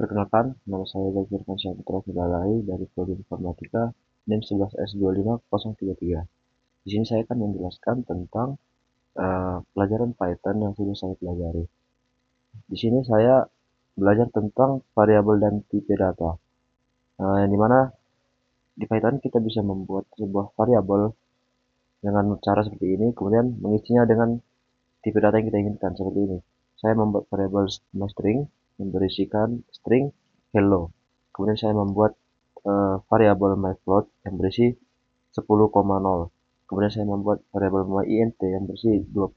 Perkenalkan, nama saya Zakir Putra Fidalai dari Prodi Informatika NIM 11S25033. Di sini saya akan menjelaskan tentang pelajaran Python yang sudah saya pelajari. Di sini saya belajar tentang variabel dan tipe data. Yang dimana di Python kita bisa membuat sebuah variabel dengan cara seperti ini, kemudian mengisinya dengan tipe data yang kita inginkan seperti ini. Saya membuat variabel string yang berisikan string hello. Kemudian saya membuat variabel myFloat yang berisi 10,0. Kemudian saya membuat variabel myInt yang berisi 20.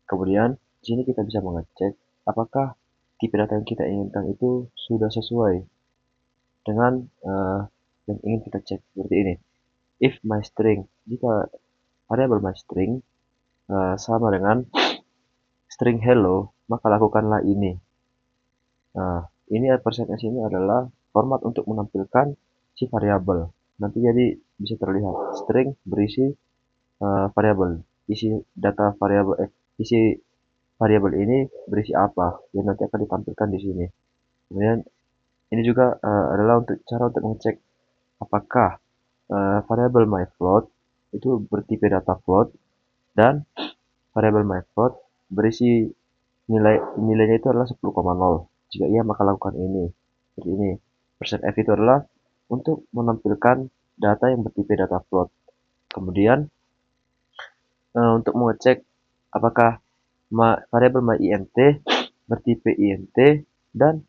Kemudian di sini kita bisa mengecek apakah tipe data yang kita inginkan itu sudah sesuai dengan yang ingin kita cek seperti ini. If myString, jika variabel myString sama dengan string hello, maka lakukanlah ini. Nah, ini %s ini adalah format untuk menampilkan si variabel. Nanti jadi bisa terlihat string berisi variabel, isi data variabel, isi variabel ini berisi apa yang nanti akan ditampilkan di sini. Kemudian ini juga adalah untuk cara untuk mengecek apakah variabel myFloat itu bertipe data float dan variabel myFloat berisi nilainya itu adalah 10,0. Jika iya maka lakukan ini. Seperti ini. %f itu adalah untuk menampilkan data yang bertipe data float. Kemudian untuk mengecek apakah variabel myInt bertipe int dan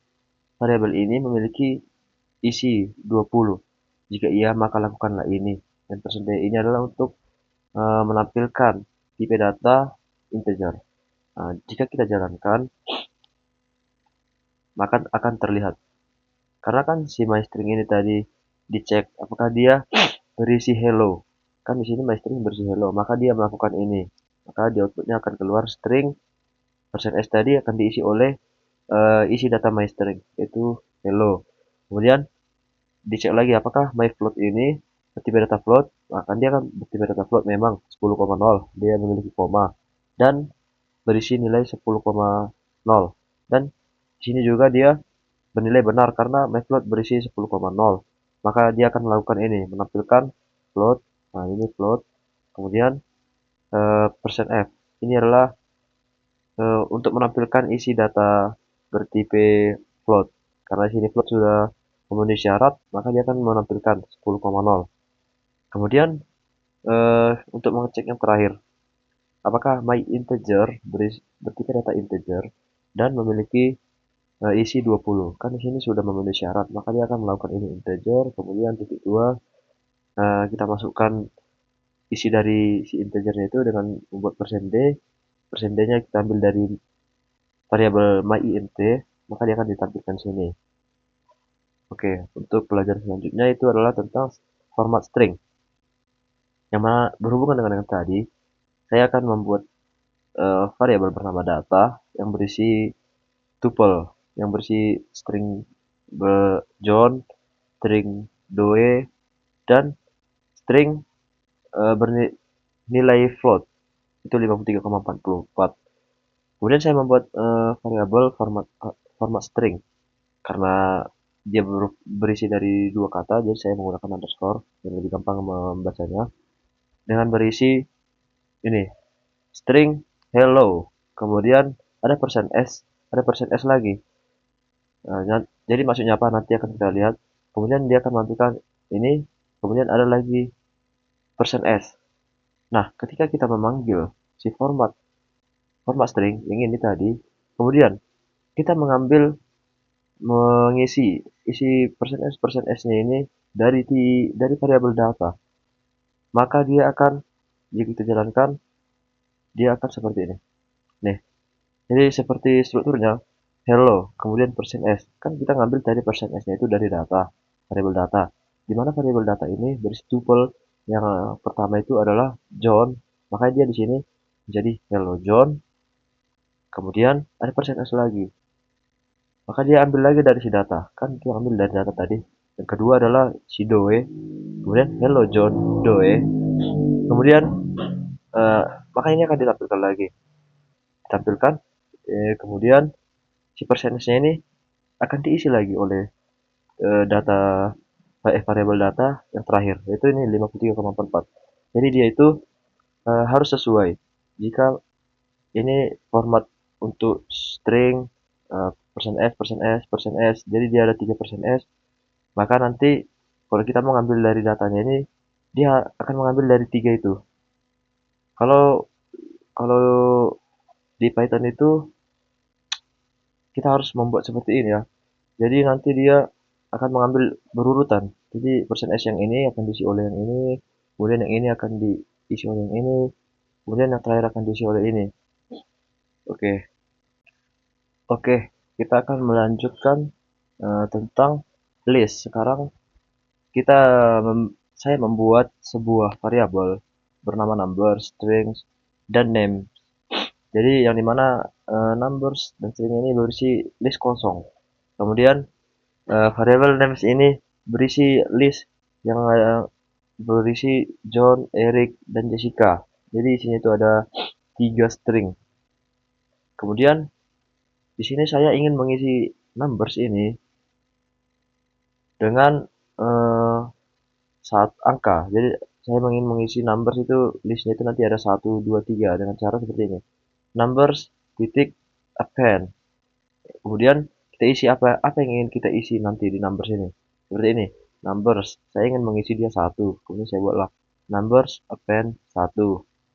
variabel ini memiliki isi 20. Jika iya maka lakukanlah ini. Dan %d ini adalah untuk menampilkan tipe data integer. Jika kita jalankan maka akan terlihat. Karena kan si myString ini tadi dicek apakah dia berisi hello. Kan di sini myString berisi hello, maka dia melakukan ini. Maka di outputnya akan keluar string %s tadi akan diisi oleh isi data myString, yaitu hello. Kemudian dicek lagi apakah myFloat ini bertipe data float. Maka dia akan bertipe data float memang 10,0. Dia memiliki koma dan berisi nilai 10,0. Dan di sini juga dia bernilai benar karena myFloat berisi 10,0. Maka dia akan melakukan ini, menampilkan float. Nah, ini float. Kemudian %f. Ini adalah untuk menampilkan isi data bertipe float. Karena di sini float sudah memenuhi syarat, maka dia akan menampilkan 10,0. Kemudian untuk mengecek yang terakhir, apakah myInteger bertipe data integer dan memiliki isi 20. Kan di sini sudah memenuhi syarat, maka dia akan melakukan ini integer, kemudian titik 2 kita masukkan isi dari si integernya itu dengan membuat %d. %d-nya kita ambil dari variabel myInt, maka dia akan ditampilkan sini. Oke, untuk pelajaran selanjutnya itu adalah tentang format string. Yang mana berhubungan dengan yang tadi, saya akan membuat variabel bernama data yang berisi tuple, yang berisi string John, string Doe, dan string bernilai float itu 53,44. Kemudian saya membuat variabel format string karena dia berisi dari dua kata, jadi saya menggunakan underscore yang lebih gampang membacanya, dengan berisi ini string hello, kemudian ada %s lagi. Jadi maksudnya apa nanti akan kita lihat. Kemudian dia akan menampilkan ini, kemudian ada lagi %s. Nah, ketika kita memanggil si format string yang ini tadi, kemudian kita mengisi isi %s-nya ini dari variabel data, maka dia akan, jika kita jalankan, dia akan seperti ini. Nih, jadi seperti strukturnya hello, kemudian %s. Kan kita ngambil tadi %s-nya itu dari data, variabel data. Di mana variabel data ini berisi tuple yang pertama itu adalah John, makanya dia di sini menjadi hello John. Kemudian ada %s lagi. Maka dia ambil lagi dari si data. Kan dia ambil dari data tadi. Yang kedua adalah si Doe. Kemudian hello John Doe. Kemudian maka ini akan ditampilkan lagi. Kemudian si %-nya ini akan diisi lagi oleh data variabel data yang terakhir, yaitu ini 53,44. Jadi dia itu harus sesuai. Jika ini format untuk string persen %s, persen %s, persen %s, jadi dia ada 3 persen %s, maka nanti kalau kita mau ngambil dari datanya ini, dia akan mengambil dari 3 itu. Kalau kalau di Python itu kita harus membuat seperti ini ya. Jadi nanti dia akan mengambil berurutan. Jadi persen %s yang ini akan diisi oleh yang ini, kemudian yang ini akan diisi oleh yang ini, kemudian yang terakhir akan diisi oleh ini. Oke, oke, kita akan melanjutkan tentang list. Sekarang kita saya membuat sebuah variabel bernama number, strings, dan name. Jadi yang dimana numbers dan string ini berisi list kosong. Kemudian variabel names ini berisi list yang berisi John, Eric, dan Jessica. Jadi di sini itu ada 3 string. Kemudian di sini saya ingin mengisi numbers ini dengan saat angka. Jadi saya ingin mengisi numbers itu listnya itu nanti ada 1, 2, 3 dengan cara seperti ini. Numbers titik append. Kemudian kita isi apa yang ingin kita isi nanti di numbers ini. Seperti ini. Numbers. Saya ingin mengisi dia 1. Kemudian saya buatlah numbers append 1.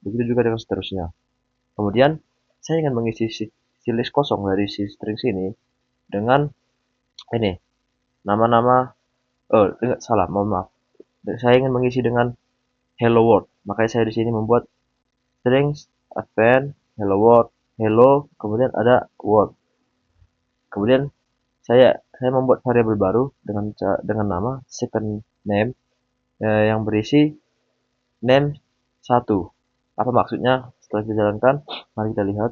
Begitu juga dengan seterusnya. Kemudian saya ingin mengisi si list kosong dari si string ini dengan ini nama-nama. Oh, salah, mohon maaf. Saya ingin mengisi dengan hello world. Makanya saya di sini membuat strings append hello world, hello, kemudian ada world. Kemudian saya membuat variabel baru dengan nama second name yang berisi name 1. Apa maksudnya? Setelah dijalankan, mari kita lihat.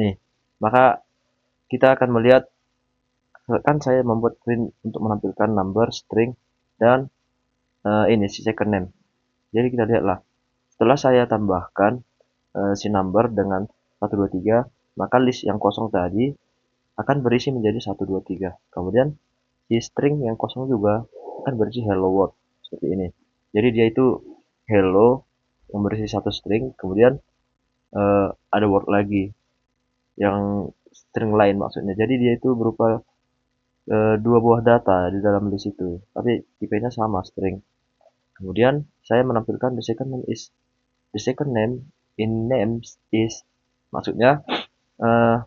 Nih, maka kita akan melihat, kan saya membuat print untuk menampilkan number, string, dan ini si second name. Jadi kita lihatlah, setelah saya tambahkan si number dengan 1, 2, 3, maka list yang kosong tadi akan berisi menjadi 1, 2, 3. Kemudian si string yang kosong juga akan berisi hello world seperti ini. Jadi dia itu hello yang berisi satu string, kemudian ada word lagi yang string lain maksudnya. Jadi dia itu berupa dua buah data di dalam list itu, tapi tipenya sama string. Kemudian saya menampilkan the second name in names is, maksudnya uh,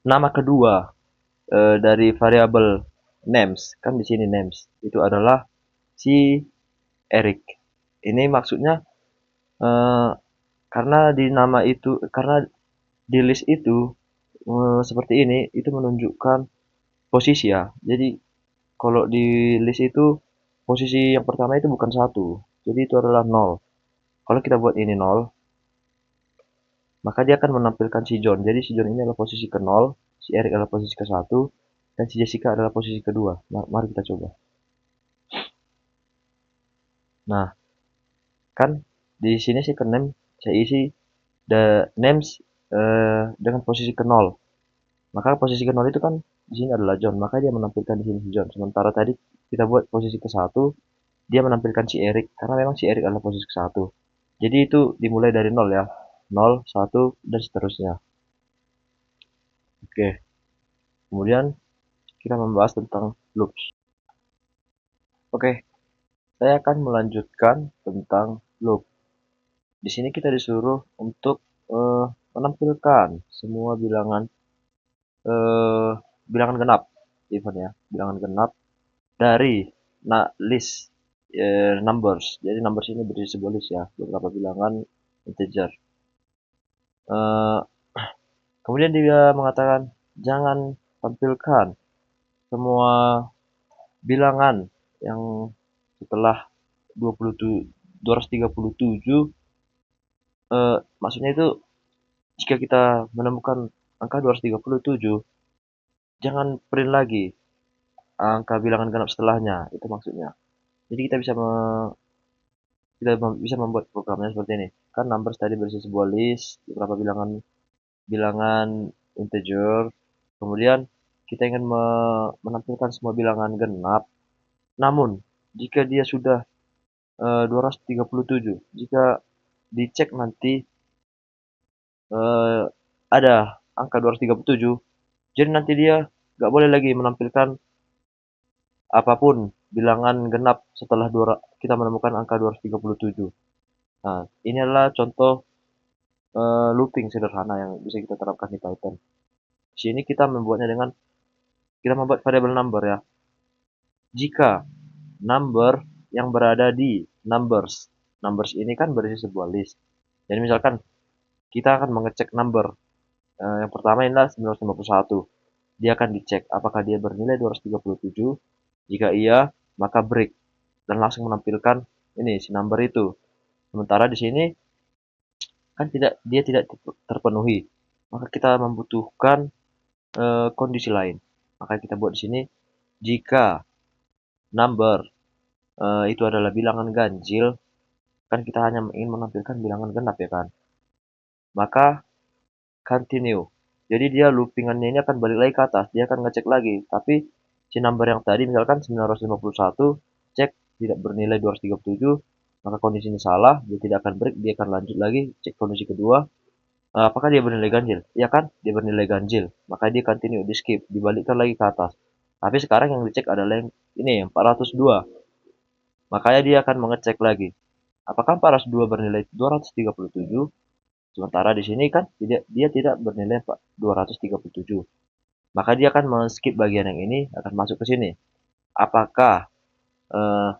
nama kedua dari variabel names, kan di sini names itu adalah si Eric. Ini maksudnya eh, karena di nama itu, karena di list itu seperti ini, itu menunjukkan posisi ya. Jadi kalau di list itu posisi yang pertama itu bukan 1, jadi itu adalah 0. Kalau kita buat ini 0, maka dia akan menampilkan si John. Jadi si John ini adalah posisi ke 0, si Eric adalah posisi ke 1, dan si Jessica adalah posisi kedua. Mari kita coba. Nah, kan di sini sih ke name saya isi the names dengan posisi ke 0. Maka posisi ke 0 itu kan di sini adalah John, maka dia menampilkan di sini si John. Sementara tadi kita buat posisi ke 1, dia menampilkan si Eric karena memang si Eric adalah posisi ke 1. Jadi itu dimulai dari 0 ya. 0, 1, dan seterusnya. Oke. Kemudian kita membahas tentang loops. Oke, saya akan melanjutkan tentang loop. Di sini kita disuruh untuk menampilkan semua eh, bilangan genap, even ya, bilangan genap dari list numbers. Jadi numbers ini berisi sebuah list ya, beberapa bilangan integer. Eh, Kemudian dia mengatakan jangan tampilkan semua bilangan yang setelah 237, maksudnya itu jika kita menemukan angka 237, jangan print lagi angka bilangan genap setelahnya, itu maksudnya. Jadi kita bisa membuat programnya seperti ini. Kan numbers tadi berisi sebuah list, beberapa bilangan bilangan integer, kemudian kita ingin menampilkan semua bilangan genap, namun jika dia sudah 237, jika dicek nanti eh, ada angka 237, jadi nanti dia nggak boleh lagi menampilkan apapun bilangan genap setelah kita menemukan angka 237. Nah, ini adalah contoh looping sederhana yang bisa kita terapkan di Python. Di sini kita membuatnya dengan kita membuat variabel number ya. Jika number yang berada di numbers ini kan berisi sebuah list. Jadi misalkan kita akan mengecek number yang pertama adalah 951. Dia akan dicek apakah dia bernilai 237. Jika iya, maka break dan langsung menampilkan ini si number itu. Sementara di sini kan dia tidak terpenuhi. Maka kita membutuhkan kondisi lain. Maka kita buat di sini jika number itu adalah bilangan ganjil, kan kita hanya ingin menampilkan bilangan genap ya kan. Maka continue. Jadi dia loopingannya ini akan balik lagi ke atas, dia akan ngecek lagi. Tapi si number yang tadi misalkan 951, cek tidak bernilai 237, maka kondisinya salah, dia tidak akan break, dia akan lanjut lagi, cek kondisi kedua. Apakah dia bernilai ganjil? Ya kan, dia bernilai ganjil. Maka dia continue, di skip, dibalikkan lagi ke atas. Tapi sekarang yang dicek adalah yang ini, 402. Makanya dia akan mengecek lagi. Apakah 402 bernilai 237? Sementara di sini kan dia tidak bernilai 237. Maka dia akan men-skip bagian yang ini, akan masuk ke sini. Apakah eh,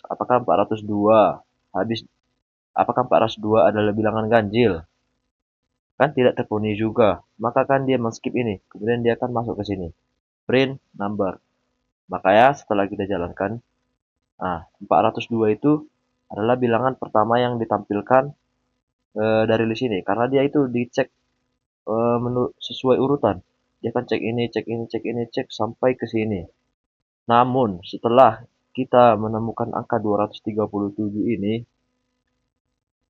apakah 402 habis apakah 402 adalah bilangan ganjil? Kan tidak terpenuhi juga. Maka kan dia men-skip ini, kemudian dia akan masuk ke sini. Print number. Makanya setelah kita jalankan, 402 itu adalah bilangan pertama yang ditampilkan dari list ini karena dia itu dicek sesuai urutan. Dia akan cek ini, cek ini, cek ini, cek sampai ke sini. Namun setelah kita menemukan angka 237 ini,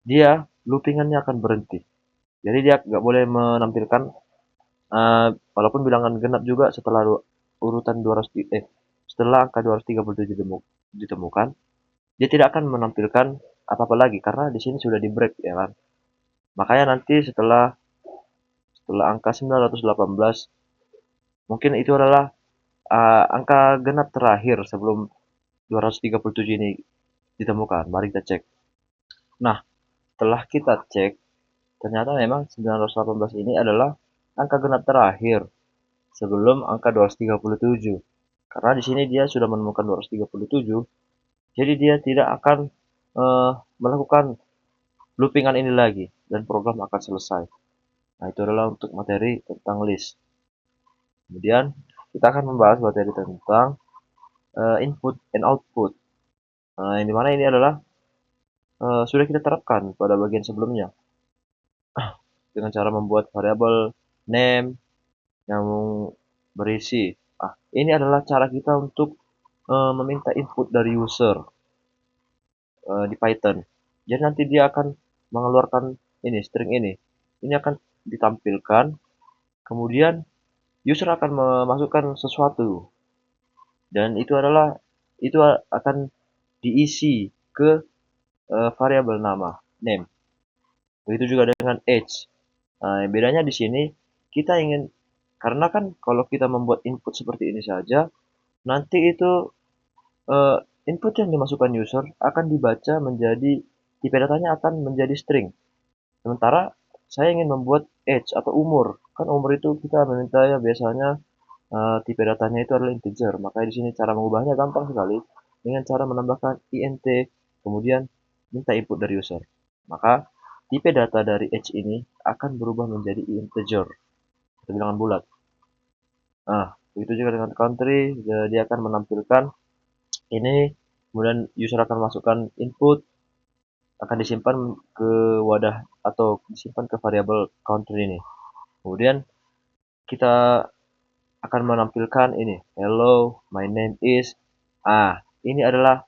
dia loopingannya akan berhenti. Jadi dia nggak boleh menampilkan walaupun bilangan genap juga setelah urutan 200 setelah angka 237 ditemukan, dia tidak akan menampilkan apa-apa lagi karena di sini sudah di break ya kan. Makanya nanti setelah angka 918 mungkin itu adalah angka genap terakhir sebelum 237 ini ditemukan. Mari kita cek. Nah, setelah kita cek, ternyata memang 918 ini adalah angka genap terakhir sebelum angka 237. Karena di sini dia sudah menemukan 237, jadi dia tidak akan melakukan loopingan ini lagi dan program akan selesai. Nah, itu adalah untuk materi tentang list. Kemudian kita akan membahas materi tentang input and output. Yang dimana ini adalah sudah kita terapkan pada bagian sebelumnya dengan cara membuat variabel name yang berisi. Ini adalah cara kita untuk meminta input dari user di Python. Jadi nanti dia akan mengeluarkan ini string ini. Ini akan ditampilkan. Kemudian user akan memasukkan sesuatu dan itu akan diisi ke variabel nama name. Begitu juga dengan age. Bedanya di sini kita ingin karena kan kalau kita membuat input seperti ini saja, nanti itu uh, input yang dimasukkan user akan dibaca menjadi tipe datanya akan menjadi string. Sementara saya ingin membuat age atau umur. Kan umur itu kita meminta ya biasanya tipe datanya itu adalah integer. Makanya di sini cara mengubahnya gampang sekali dengan cara menambahkan int kemudian minta input dari user. Maka tipe data dari age ini akan berubah menjadi integer. Kita bilangan bulat. Nah, begitu juga dengan country, dia akan menampilkan ini, kemudian user akan masukkan input, akan disimpan ke wadah atau disimpan ke variabel country ini. Kemudian kita akan menampilkan ini, hello, my name is. Ini adalah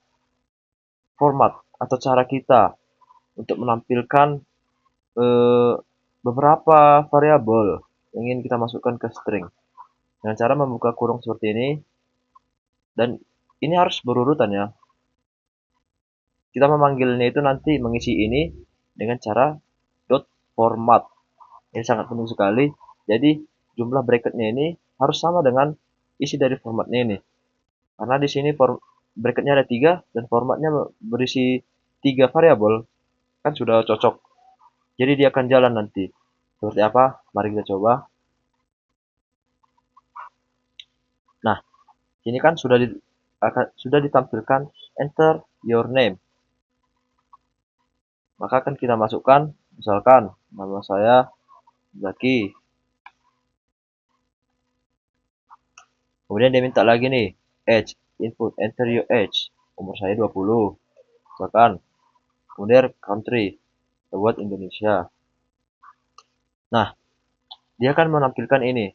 format atau cara kita untuk menampilkan eh, beberapa variabel yang ingin kita masukkan ke string dengan cara membuka kurung seperti ini, dan ini harus berurutan ya. Kita memanggilnya itu nanti mengisi ini dengan cara dot format. Ini sangat penting sekali. Jadi jumlah bracketnya ini harus sama dengan isi dari formatnya ini. Karena di sini bracketnya ada 3 dan formatnya berisi 3 variabel, kan sudah cocok. Jadi dia akan jalan nanti. Seperti apa? Mari kita coba. Nah, ini kan sudah ditampilkan enter your name. Maka akan kita masukkan, misalkan nama saya Zaki. Kemudian dia minta lagi nih, age, input, enter your age. Umur saya 20. Misalkan. Kemudian country, buat Indonesia. Nah, dia akan menampilkan ini.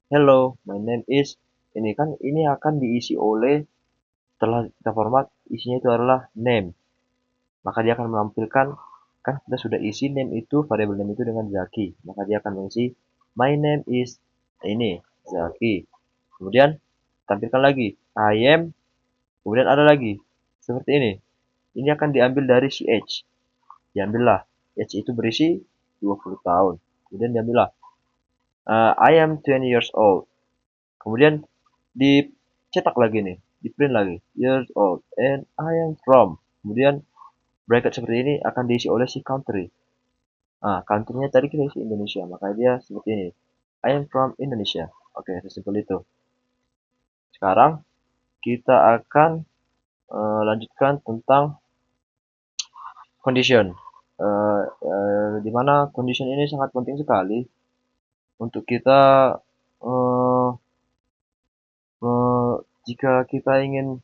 Hello, my name is. Ini akan diisi oleh, setelah kita format, isinya itu adalah name. Maka dia akan menampilkan, kan kita sudah isi name itu, variabel name itu dengan Zaki. Maka dia akan mengisi my name is ini Zaki. Kemudian tampilkan lagi I am. Kemudian ada lagi seperti ini. Ini akan diambil dari si age. Diambillah age itu berisi 20 tahun. Kemudian diambillah I am 20 years old. Kemudian dicetak lagi nih, di print lagi years old and I am from. Kemudian bracket seperti ini akan diisi oleh si country. Nah, country-nya tadi kita isi Indonesia, maka dia seperti ini. I am from Indonesia. Oke, sesimpel itu. Sekarang kita akan lanjutkan tentang condition. Di mana condition ini sangat penting sekali untuk kita uh, jika kita ingin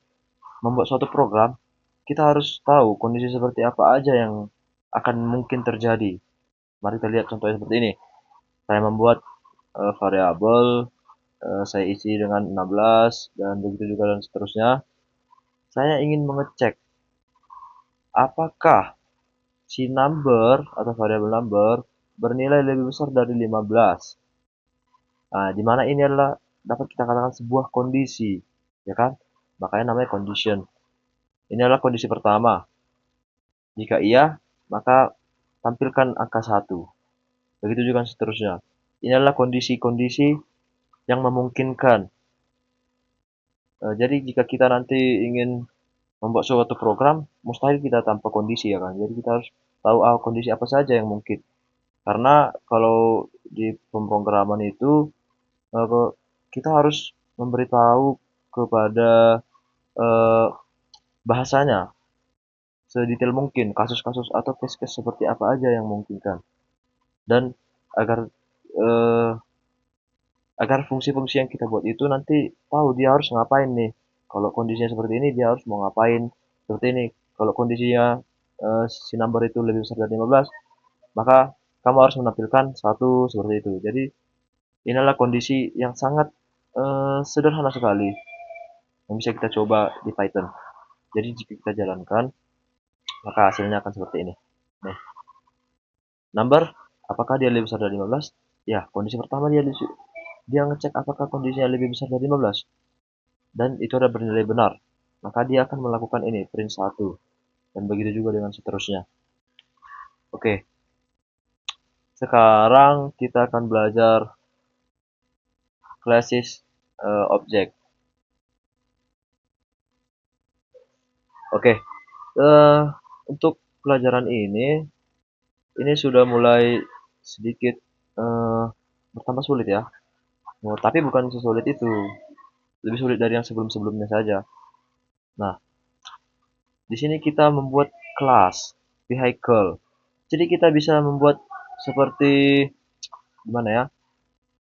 membuat suatu program, kita harus tahu kondisi seperti apa aja yang akan mungkin terjadi. Mari kita lihat contohnya seperti ini. Saya membuat variabel, saya isi dengan 16 dan begitu juga dan seterusnya. Saya ingin mengecek apakah si number atau variabel number bernilai lebih besar dari 15. Nah, di mana ini adalah dapat kita katakan sebuah kondisi, ya kan? Makanya namanya condition. Ini adalah kondisi pertama. Jika iya, maka tampilkan angka 1. Begitu juga seterusnya. Ini adalah kondisi-kondisi yang memungkinkan. Jadi jika kita nanti ingin membuat suatu program, mustahil kita tanpa kondisi ya kan. Jadi kita harus tahu kondisi apa saja yang mungkin. Karena kalau di pemrograman itu kita harus memberitahu kepada bahasanya sedetail mungkin, kasus-kasus atau case-case seperti apa aja yang memungkinkan. Dan agar eh, agar fungsi-fungsi yang kita buat itu nanti tahu dia harus ngapain nih. Kalau kondisinya seperti ini, dia harus mau ngapain. Seperti ini, kalau kondisinya si number itu lebih besar dari 15, maka kamu harus menampilkan satu seperti itu. Jadi inilah kondisi yang sangat sederhana sekali yang bisa kita coba di Python. Jadi jika kita jalankan, maka hasilnya akan seperti ini. Nih, number, apakah dia lebih besar dari 15? Ya, kondisi pertama dia ngecek apakah kondisinya lebih besar dari 15. Dan itu ada bernilai benar. Maka dia akan melakukan ini, print 1. Dan begitu juga dengan seterusnya. Oke. Sekarang kita akan belajar classes object. Oke. Untuk pelajaran ini sudah mulai sedikit bertambah sulit ya. Tapi bukan sesulit itu. Lebih sulit dari yang sebelum-sebelumnya saja. Nah, di sini kita membuat kelas vehicle. Jadi kita bisa membuat seperti gimana ya?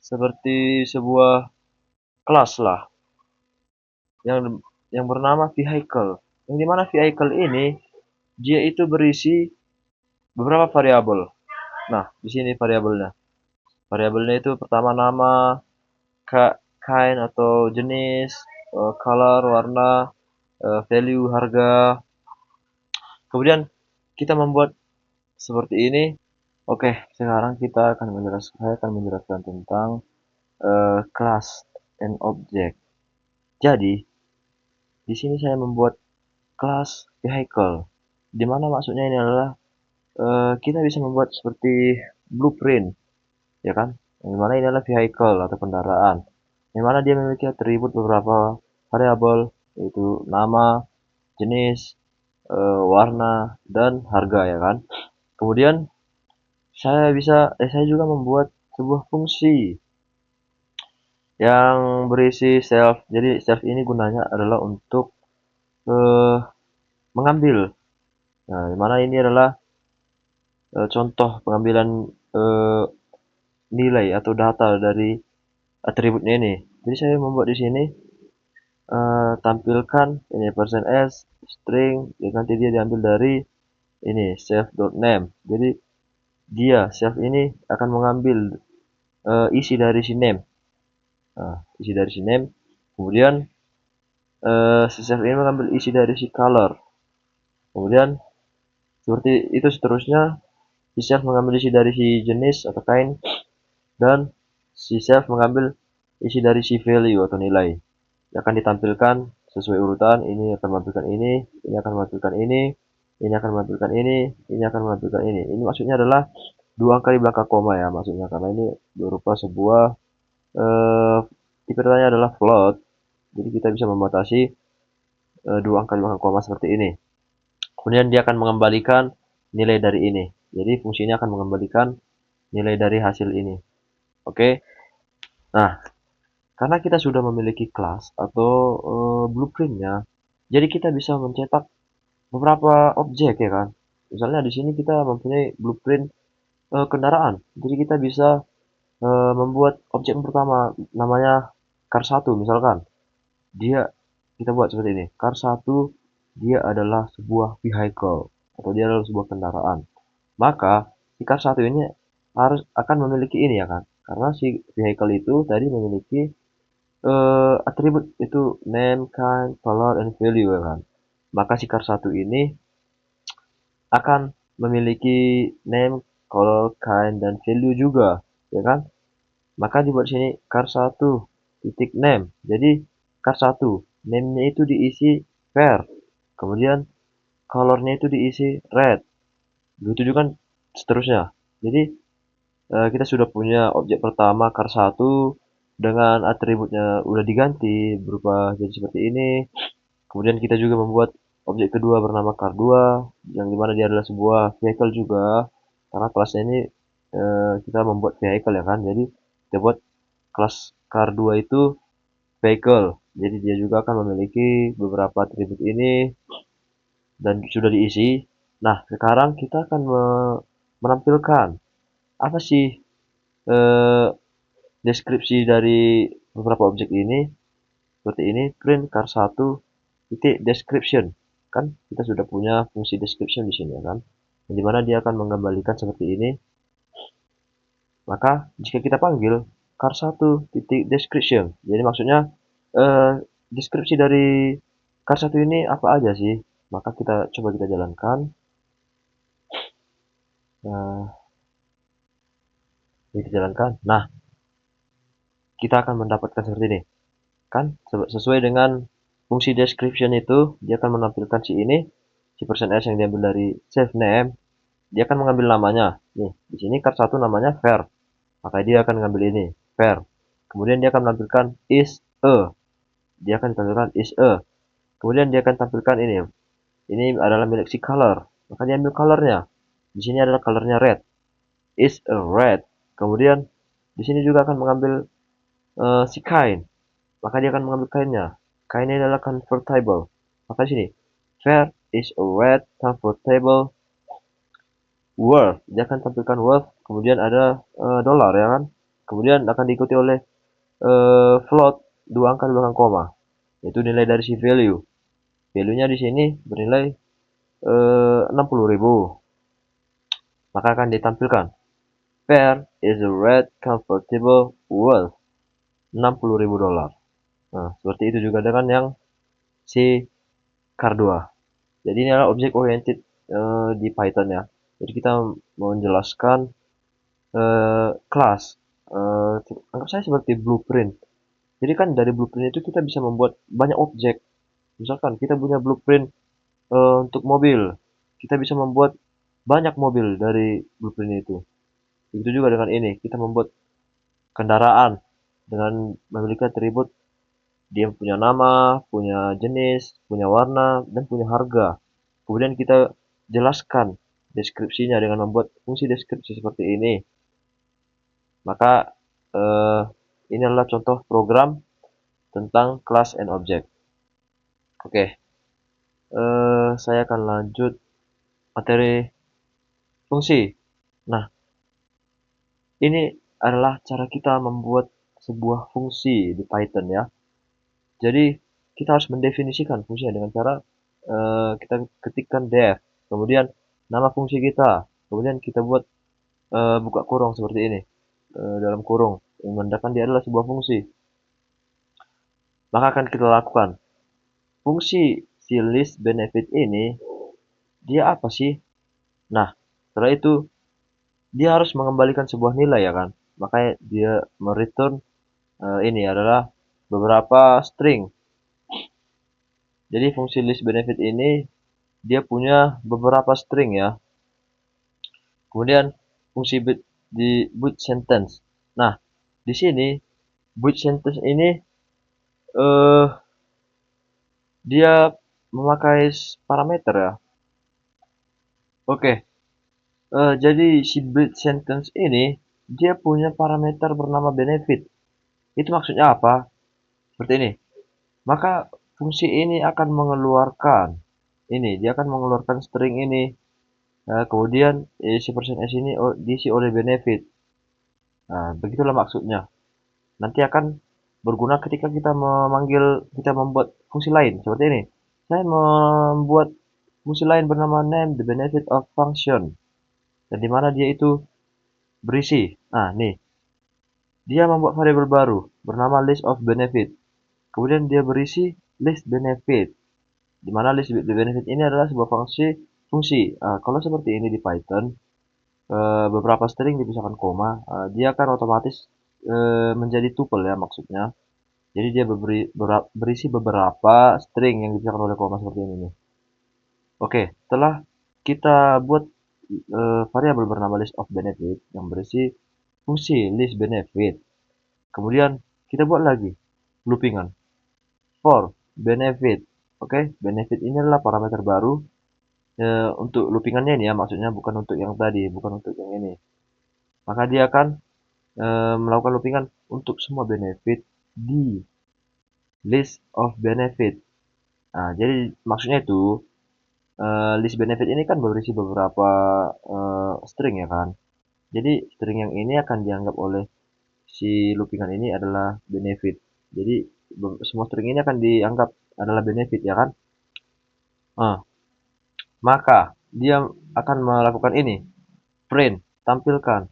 Seperti sebuah kelas lah yang bernama vehicle. Yang dimana vehicle ini dia itu berisi beberapa variabel. Nah, di sini variabelnya. Variabelnya itu pertama nama, kind atau jenis, color warna, value harga. Kemudian kita membuat seperti ini Oke, sekarang saya akan menjelaskan tentang class and object. Jadi, di sini saya membuat kelas vehicle, di mana maksudnya ini adalah kita bisa membuat seperti blueprint, ya kan? Yang mana ini adalah vehicle atau kendaraan, yang mana dia memiliki atribut beberapa variabel, yaitu nama, jenis, warna, dan harga, ya kan? Kemudian saya juga membuat sebuah fungsi yang berisi self. Jadi self ini gunanya adalah untuk eh, mengambil. Nah, di mana ini adalah contoh pengambilan eh, nilai atau data dari atributnya ini. Jadi saya membuat di sini tampilkan ini persen %s string, ya, nanti dia diambil dari ini self.name. Jadi dia self ini akan mengambil isi dari si name. Nah, isi dari si name. Kemudian si self ini mengambil isi dari si color. Kemudian seperti itu seterusnya. Si self mengambil isi dari si jenis atau kind, dan si self mengambil isi dari si value atau nilai. Yang akan ditampilkan sesuai urutan. Ini akan menampilkan ini akan menampilkan ini akan menampilkan ini akan menampilkan ini. Ini maksudnya adalah dua angka di belakang koma, ya, maksudnya karena ini berupa sebuah tipe datanya adalah float. Jadi kita bisa membatasi dua angka di belakang koma seperti ini. Kemudian dia akan mengembalikan nilai dari ini. Jadi fungsinya akan mengembalikan nilai dari hasil ini. Oke. Nah, karena kita sudah memiliki kelas atau blueprintnya, jadi kita bisa mencetak beberapa objek, ya kan. Misalnya di sini kita mempunyai blueprint kendaraan. Jadi kita bisa membuat objek yang pertama, namanya car 1 misalkan. Dia kita buat seperti ini. Car 1 dia adalah sebuah vehicle atau dia adalah sebuah kendaraan. Maka si car 1 ini harus akan memiliki ini, ya kan. Karena si vehicle itu tadi memiliki atribut itu name, kind, color, and value, ya kan. Maka si car 1 ini akan memiliki name, color, kind, dan value juga, ya kan. Maka dibuat sini car 1 titik name. Jadi car 1 name-nya itu diisi fair, kemudian colornya itu diisi red, begitu juga seterusnya. Jadi kita sudah punya objek pertama car 1 dengan atributnya udah diganti berupa jadi seperti ini. Kemudian kita juga membuat objek kedua bernama car 2, yang dimana dia adalah sebuah vehicle juga, karena kelasnya ini kita membuat vehicle, ya kan. Jadi kita buat kelas car 2 itu vehicle. Jadi dia juga akan memiliki beberapa atribut ini dan sudah diisi. Nah, sekarang kita akan menampilkan apa sih eh, deskripsi dari beberapa objek ini. Seperti ini, print car 1 titik description. Kan kita sudah punya fungsi description di sini, ya kan. Di mana dia akan mengembalikan seperti ini. Maka jika kita panggil car 1 titik description, jadi maksudnya eh, deskripsi dari car 1 ini apa aja sih? Maka kita coba kita jalankan. Nah, kita jalankan. Nah, kita akan mendapatkan seperti ini. Kan sesuai dengan fungsi description itu, dia akan menampilkan si ini, si persen %s yang diambil dari save name. Dia akan mengambil namanya. Nih, di sini car 1 namanya Fair. Maka dia akan mengambil ini, Fair. Kemudian dia akan menampilkan is a. Dia akan tampilkan is a. Kemudian dia akan tampilkan ini. Ini adalah milik si color. Maka dia ambil colornya. Di sini adalah colornya red. Is a red. Kemudian di sini juga akan mengambil si kind. Maka dia akan mengambil kind-nya. Kind-nya adalah convertible. Maka di sini fair is a red convertible worth. Dia akan tampilkan worth. Kemudian ada dolar, ya kan. Kemudian akan diikuti oleh float, dua angka di belakang koma. Itu nilai dari si value. Value-nya di sini bernilai 60.000. Maka akan ditampilkan fair is a red convertible worth 60.000 dolar. Nah, seperti itu juga dengan yang si car 2. Jadi ini adalah object oriented di Python, ya. Jadi kita menjelaskan kelas. Anggap saya seperti blueprint. Jadi kan dari blueprint itu kita bisa membuat banyak objek. Misalkan kita punya blueprint untuk mobil, kita bisa membuat banyak mobil dari blueprint itu. Begitu juga dengan ini, kita membuat kendaraan dengan memiliki atribut dia punya nama, punya jenis, punya warna, dan punya harga. Kemudian kita jelaskan deskripsinya dengan membuat fungsi deskripsi seperti ini. Maka eh, ini adalah contoh program tentang class and object. Oke, saya akan lanjut materi fungsi. Nah, ini adalah cara kita membuat sebuah fungsi di Python ya. Jadi kita harus mendefinisikan fungsinya dengan cara kita ketikkan def, kemudian nama fungsi kita, kemudian kita buat buka kurung seperti ini dalam kurung yang menandakan dia adalah sebuah fungsi. Maka akan kita lakukan fungsi si list benefit ini dia apa sih? Nah, setelah itu dia harus mengembalikan sebuah nilai ya kan. Makanya dia mereturn ini adalah beberapa string. Jadi fungsi list benefit ini dia punya beberapa string ya. Kemudian fungsi di boot sentence. Nah, di sini boot sentence ini eh dia memakai parameter ya. Oke, jadi si boot sentence ini dia punya parameter bernama benefit. Itu maksudnya apa? Seperti ini. Maka fungsi ini akan mengeluarkan ini, dia akan mengeluarkan string ini. Kemudian si persen %s ini diisi oleh benefit. Nah, begitulah maksudnya. Nanti akan berguna ketika kita membuat fungsi lain seperti ini. Saya membuat fungsi lain bernama name the benefit of function dan di mana dia itu berisi. Nah, nih, dia membuat variabel baru bernama list of benefit. Kemudian dia berisi list benefit. Di mana list benefit ini adalah sebuah fungsi. Kalau seperti ini di Python, beberapa string dipisahkan koma, dia akan otomatis menjadi tuple ya maksudnya. Jadi dia berisi beberapa string yang dipisahkan oleh koma seperti ini nih. Oke, setelah kita buat variabel bernama list of benefit yang berisi fungsi list benefit. Kemudian kita buat lagi loopingan for benefit. Oke, benefit ini adalah parameter baru untuk loopingannya ini ya, maksudnya bukan untuk yang tadi, bukan untuk yang ini. Maka dia akan melakukan loopingan untuk semua benefit di list of benefit. Nah, jadi maksudnya itu list benefit ini kan berisi beberapa string ya kan. Jadi string yang ini akan dianggap oleh si loopingan ini adalah benefit. Jadi semua string ini akan dianggap adalah benefit ya kan. Nah, maka dia akan melakukan ini print tampilkan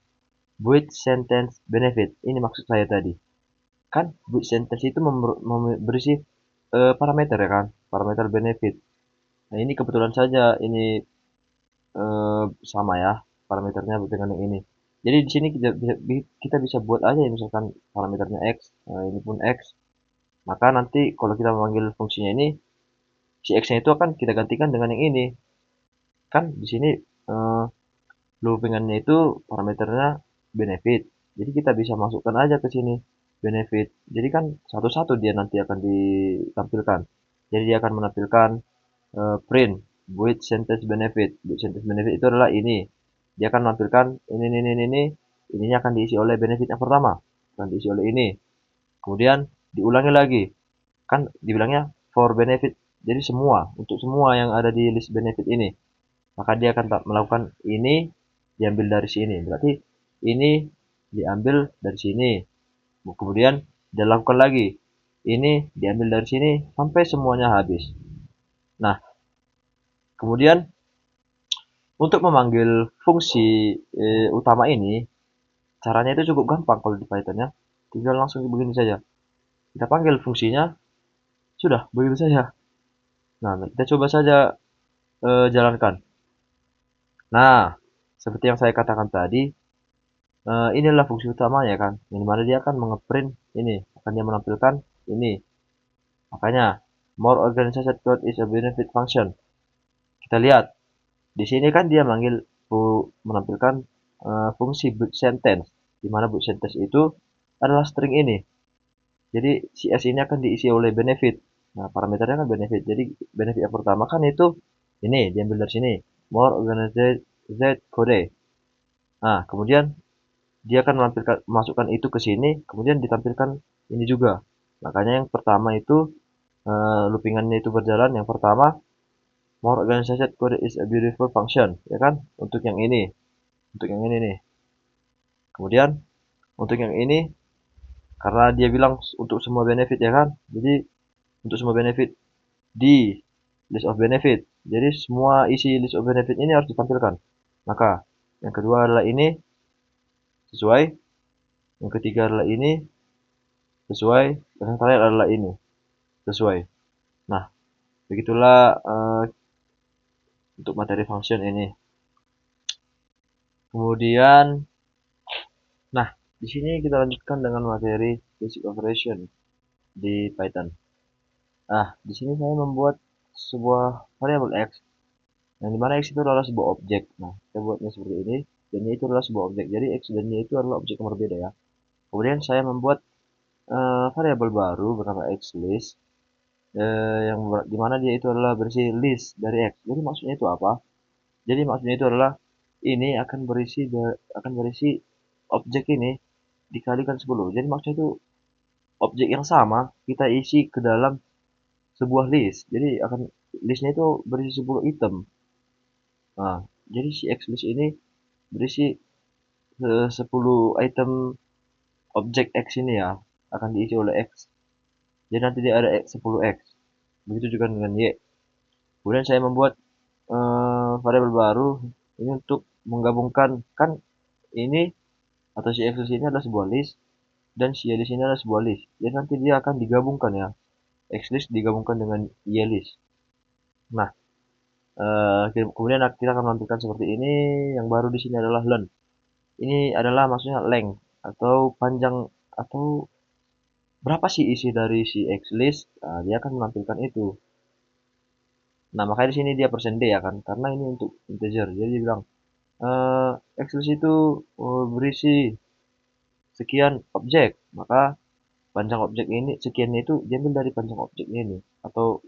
void sentence benefit. Ini maksud saya tadi. Kan void sentence itu berisi parameter ya kan, parameter benefit. Nah, ini kebetulan saja ini sama ya parameternya dengan yang ini. Jadi di sini kita bisa buat aja ya, misalkan parameternya x, ini pun x. Maka nanti kalau kita memanggil fungsinya ini, si x-nya itu akan kita gantikan dengan yang ini. Kan di sini loopingannya itu parameternya benefit. Jadi kita bisa masukkan aja ke sini benefit. Jadi kan satu-satu dia nanti akan ditampilkan. Jadi dia akan menampilkan print void sentence benefit. Void sentence benefit itu adalah ini. Dia akan menampilkan ini. Ininya akan diisi oleh benefit yang pertama. Akan diisi oleh ini. Kemudian diulangi lagi. Kan dibilangnya for benefit. Jadi semua, untuk semua yang ada di list benefit ini. Maka dia akan melakukan ini diambil dari sini. Berarti ini diambil dari sini. Kemudian dia lakukan lagi. Ini diambil dari sini sampai semuanya habis. Nah, kemudian untuk memanggil fungsi utama ini, caranya itu cukup gampang kalau di Python ya. Tinggal langsung begini saja. Kita panggil fungsinya, sudah begitu saja. Nah, kita coba saja jalankan. Nah, seperti yang saya katakan tadi, Ini adalah fungsi utamanya kan, yang dimana dia akan mengeprint ini, akan dia menampilkan ini. Makanya more organized code is a benefit function. Kita lihat di sini kan dia menampilkan fungsi boot sentence, di mana boot sentence itu adalah string ini. Jadi si S ini akan diisi oleh benefit. Nah, parameternya kan benefit. Jadi benefit yang pertama kan itu ini diambil dari sini. More organized code. Nah, kemudian dia akan masukkan itu ke sini, kemudian ditampilkan ini juga. Makanya yang pertama itu loopingannya itu berjalan. Yang pertama, more organized code is a beautiful function, ya kan? Untuk yang ini nih. Kemudian untuk yang ini, karena dia bilang untuk semua benefit ya kan, jadi untuk semua benefit di list of benefit. Jadi semua isi list of benefit ini harus ditampilkan. Maka yang kedua adalah ini sesuai, yang ketiga adalah ini sesuai, dan yang terakhir adalah ini sesuai. Nah, begitulah untuk materi function ini. Kemudian, nah di sini kita lanjutkan dengan materi basic operation di Python. Nah, di sini saya membuat sebuah variabel x, yang dimana x itu adalah sebuah objek. Nah, kita buatnya seperti ini, dan y itu adalah sebuah objek. Jadi x dan y itu adalah objek yang berbeda ya. Kemudian saya membuat variabel baru bernama xList, yang dimana dia itu adalah berisi list dari x. Jadi maksudnya itu apa? Jadi maksudnya itu adalah ini akan berisi objek ini dikalikan 10. Jadi maksudnya itu objek yang sama kita isi ke dalam sebuah list. Jadi listnya itu berisi 10 item. Nah, jadi si X list ini berisi 10 item objek X ini ya, akan diisi oleh X. Jadi nanti dia ada 10X. Begitu juga dengan Y. Kemudian saya membuat variabel baru ini untuk menggabungkan kan ini atau si X list ini adalah sebuah list dan si Y list ini adalah sebuah list. Jadi nanti dia akan digabungkan ya. X list digabungkan dengan Y list. Nah, kemudian kita akan menampilkan seperti ini. Yang baru di sini adalah length. Ini adalah maksudnya length atau panjang atau berapa sih isi dari si X list. Nah, dia akan menampilkan itu. Nah, makanya di sini dia %d ya kan, karena ini untuk integer. Jadi dia bilang X list itu berisi sekian objek, maka panjang objek ini sekiannya itu diambil dari panjang objeknya ini atau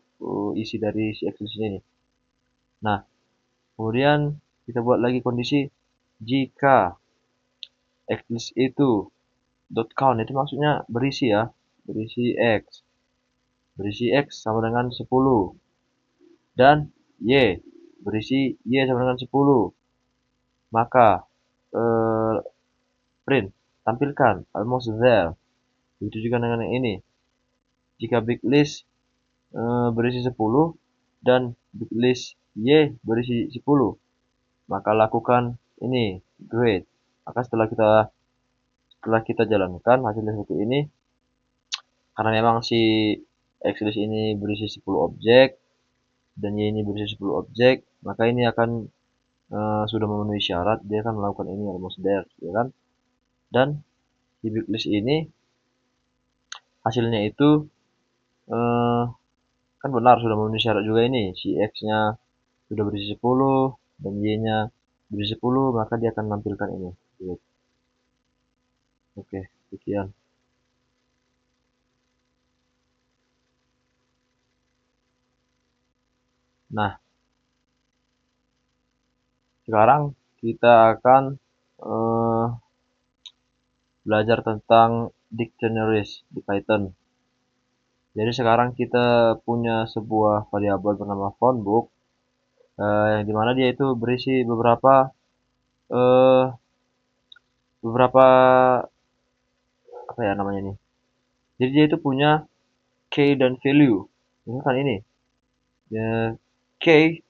isi dari si X list ini. Nah, kemudian kita buat lagi kondisi jika X list itu dot count, itu maksudnya berisi ya, berisi X sama dengan 10 dan Y berisi Y sama dengan 10, maka eh, print tampilkan almost there. Begitu juga dengan yang ini, jika big list berisi 10 dan big list Y berisi 10, maka lakukan ini grade. Maka setelah kita jalankan hasilnya seperti ini, karena memang si Xlist ini berisi 10 objek dan Y ini berisi 10 objek, maka ini akan sudah memenuhi syarat, dia akan melakukan ini almost there, ya kan? Dan di big list ini hasilnya itu eh, kan benar sudah memenuhi syarat juga ini, si X-nya sudah berisi 10 dan Y-nya berisi 10, maka dia akan menampilkan ini. Oke, sekian. Nah, sekarang kita akan eh, belajar tentang dictionaries di Python. Jadi sekarang kita punya sebuah variabel bernama phonebook, yang dimana dia itu berisi eh, beberapa apa ya namanya nih. Jadi dia itu punya key dan value. Misalkan ini, ya, key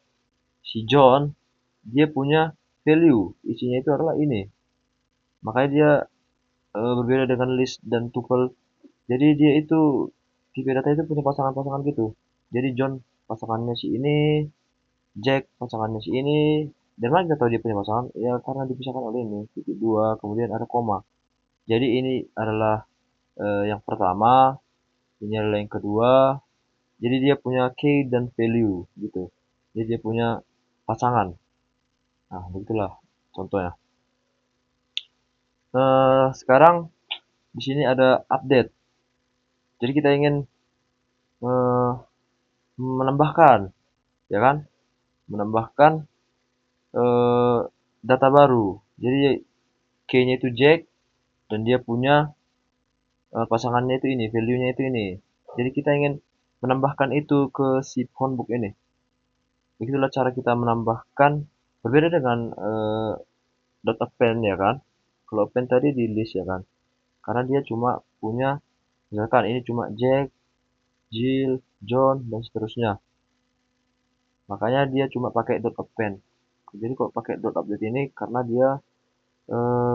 si John dia punya value, isinya itu adalah ini. Makanya dia berbeda dengan list dan tuple. Jadi dia itu tipe data itu punya pasangan-pasangan gitu. Jadi John pasangannya si ini, Jack pasangannya si ini, Dan mana kita tahu dia punya pasangan? Ya karena dipisahkan oleh ini, titik dua, kemudian ada koma. Jadi ini adalah yang pertama, ini adalah yang kedua. Jadi dia punya key dan value gitu. Jadi dia punya pasangan. Nah, begitulah contohnya. Sekarang di sini ada update. Jadi kita ingin eh, menambahkan, ya kan? Menambahkan eh, data baru. Jadi key-nya itu Jack dan dia punya pasangannya itu ini, value-nya itu ini. Jadi kita ingin menambahkan itu ke si phonebook ini. Begitulah cara kita menambahkan. Berbeda dengan dot append ya kan. Kalau append tadi di list ya kan. Karena dia cuma punya, misalkan ini cuma Jack, Jill, John, dan seterusnya. Makanya dia cuma pakai dot append. Jadi kalau pakai dot update ini karena dia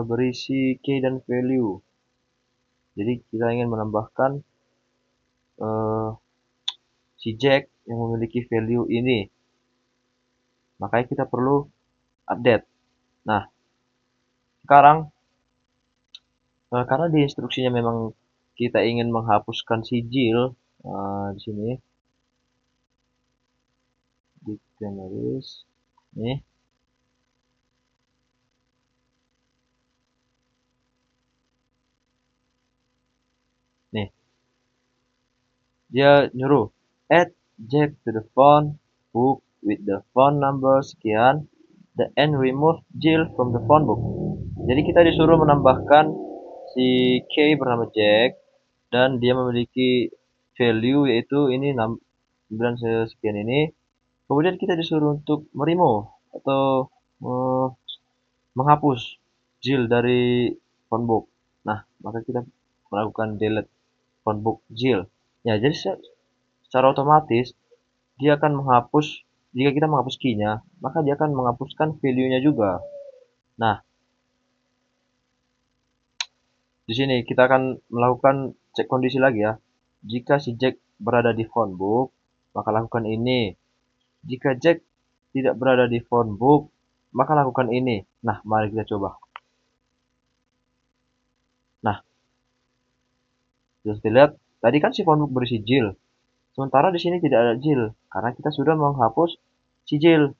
berisi key dan value. Jadi kita ingin menambahkan eh, si Jack yang memiliki value ini. Makanya kita perlu update. Nah, sekarang karena di instruksinya memang kita ingin menghapuskan sijil di sini dictionaries nih, nih dia nyuruh add Jack to the phone book with the phone number sekian and remove Jill from the phone book. Jadi kita disuruh menambahkan si K bernama Jack dan dia memiliki value yaitu ini 9 sekian ini. Kemudian kita disuruh untuk meremove atau eh, menghapus Jill dari phonebook. Nah, maka kita melakukan delete phonebook Jill. Ya, jadi secara otomatis dia akan menghapus, jika kita menghapus key-nya, maka dia akan menghapuskan value-nya juga. Nah, di sini kita akan melakukan cek kondisi lagi ya. Jika si Jack berada di phonebook, maka lakukan ini. Jika Jack tidak berada di phonebook, maka lakukan ini. Nah, mari kita coba. Nah, bisa lihat, tadi kan si phonebook berisi Jill. Sementara di sini tidak ada Jill, karena kita sudah menghapus si Jill.